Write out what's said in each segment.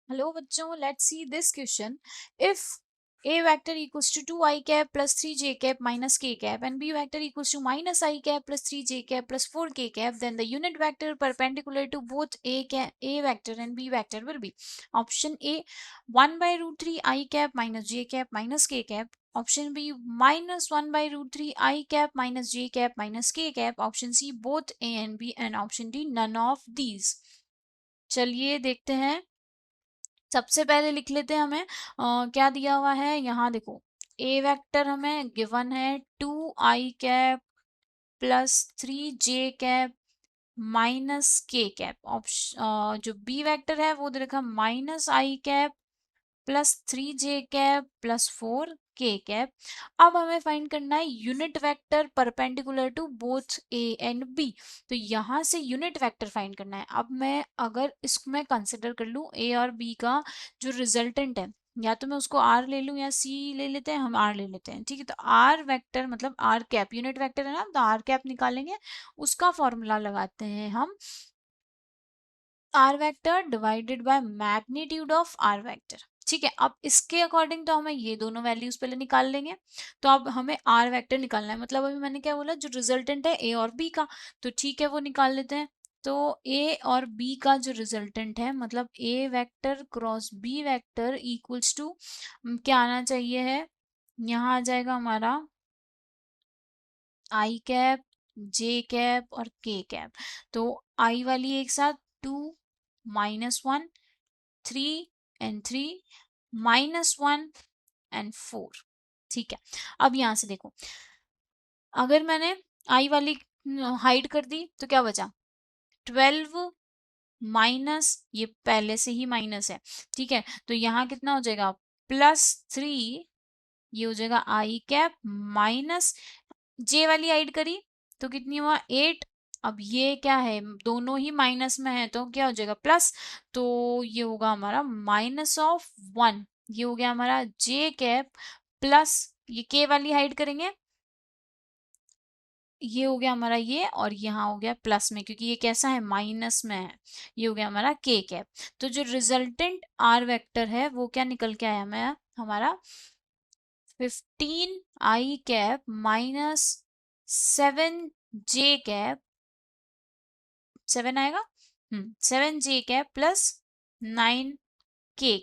Hello बच्चों, let's see this question. If a vector equals to 2 I cap plus 3 j cap minus k cap and b vector equals to minus I cap plus 3 j cap plus 4 k cap, then the unit vector perpendicular to both a vector and b vector will be option A 1 by root 3 I cap minus j cap minus k cap, option B minus 1 by root 3 I cap minus j cap minus k cap, option C both A and B, and option D none of these. चलिए देखते हैं। सबसे पहले लिख लेते हैं हमें क्या दिया हुआ है। यहाँ देखो ए वेक्टर हमें गिवन है 2 I cap plus 3 j cap minus K cap. Option जो बी वेक्टर है वो दे रखा -I cap plus 3 j cap plus 4 k cap. अब हमें फाइंड करना है unit vector perpendicular to both A and B. तो यहाँ से यूनिट वेक्टर फाइंड करना है। अब मैं अगर इसमें कंसिडर कर लूँ ए और बी का जो रिजल्टेंट है, या तो मैं उसको आर ले लूँ या सी ले लेते हैं, हम आर ले लेते हैं। ठीक है, तो आर वेक्टर मतलब आर कैप यूनिट वेक्टर है ना, तो आर कैप निकालेंगे। उसका फॉर्मूला लगाते हैं हम R vector divided by magnitude of R vector. ठीक है, अब इसके अकॉर्डिंग तो हमें ये दोनों वैल्यूज पहले निकाल लेंगे। तो अब हमें आर वेक्टर निकालना है, मतलब अभी मैंने क्या बोला, जो रिजल्टेंट है ए और बी का, तो ठीक है वो निकाल लेते हैं। तो ए और बी का जो रिजल्टेंट है, मतलब A vector cross B vector equals to क्या आना चाहिए है, यहाँ आ जाएगा हमारा आई कैप जे कैप और के कैप। तो आई वाली एक साथ 2 -1 3 एंड 3 -1 एंड 4। ठीक है, अब यहां से देखो, अगर मैंने आई वाली हाइड कर दी तो क्या बचा 12 माइनस ये पहले से ही माइनस है। ठीक है, तो यहाँ कितना हो जाएगा +3, ये हो जाएगा आई कैप माइनस जे वाली हाइड करी तो कितनी हुआ 8। अब ये क्या है, दोनों ही माइनस में है तो क्या हो जाएगा प्लस, तो ये होगा हमारा -1। ये हो गया हमारा जे कैप प्लस ये के वाली हाइड करेंगे, ये हो गया हमारा ये, और यहाँ हो गया प्लस में क्योंकि ये कैसा है माइनस में है, ये हो गया हमारा के कैप। तो जो रिजल्टेंट आर वेक्टर है वो क्या निकल के आया हमारा 15 I cap minus 7 j cap, 7 आएगा 7 j कैप प्लस 9 k।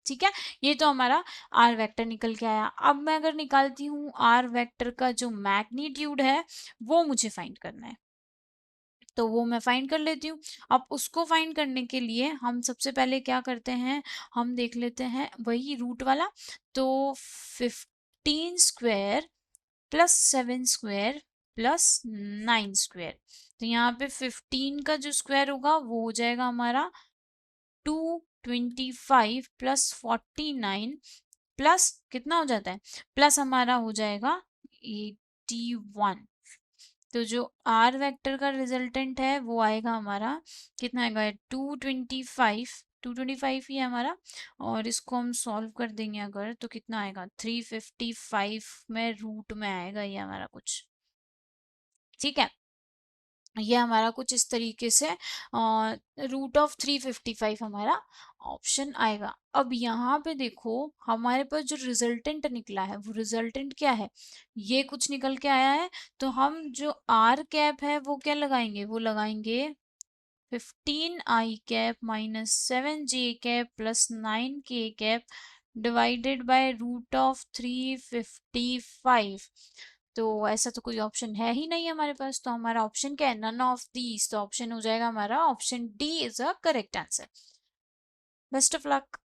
ठीक है, ये तो हमारा आर वेक्टर निकल के आया। अब मैं अगर निकालती हूँ आर वेक्टर का जो मैग्नीट्यूड है वो मुझे फाइंड करना है, तो वो मैं फाइंड कर लेती हूँ। अब उसको फाइंड करने के लिए हम सबसे पहले क्या करते हैं, हम देख लेते हैं वही रूट वाला। तो 15 square plus 7 square plus 9 square. तो यहाँ पे 15 का जो स्क्वायर होगा वो हो जाएगा हमारा 225 प्लस 49 प्लस कितना हो जाता है, प्लस हमारा हो जाएगा 81। तो जो आर वेक्टर का रिजल्टेंट है वो आएगा हमारा कितना आएगा 225 ही है हमारा, और इसको हम सॉल्व कर देंगे अगर तो कितना आएगा 355 में रूट में आएगा ये हमारा कुछ। ठीक है, ये हमारा कुछ इस तरीके से रूट ऑफ 355 हमारा ऑप्शन आएगा। अब यहाँ पे देखो हमारे पास जो रिजल्टेंट निकला है वो रिजल्टेंट क्या है, ये कुछ निकल के आया है। तो हम जो आर कैप है वो क्या लगाएंगे, वो लगाएंगे 15 I cap minus 7 j cap plus 9 k cap divided by root of 355। तो ऐसा तो कोई ऑप्शन है ही नहीं हमारे पास, तो हमारा ऑप्शन क्या है, नन ऑफ दीज। तो ऑप्शन हो जाएगा हमारा option D is a correct answer. Best of luck.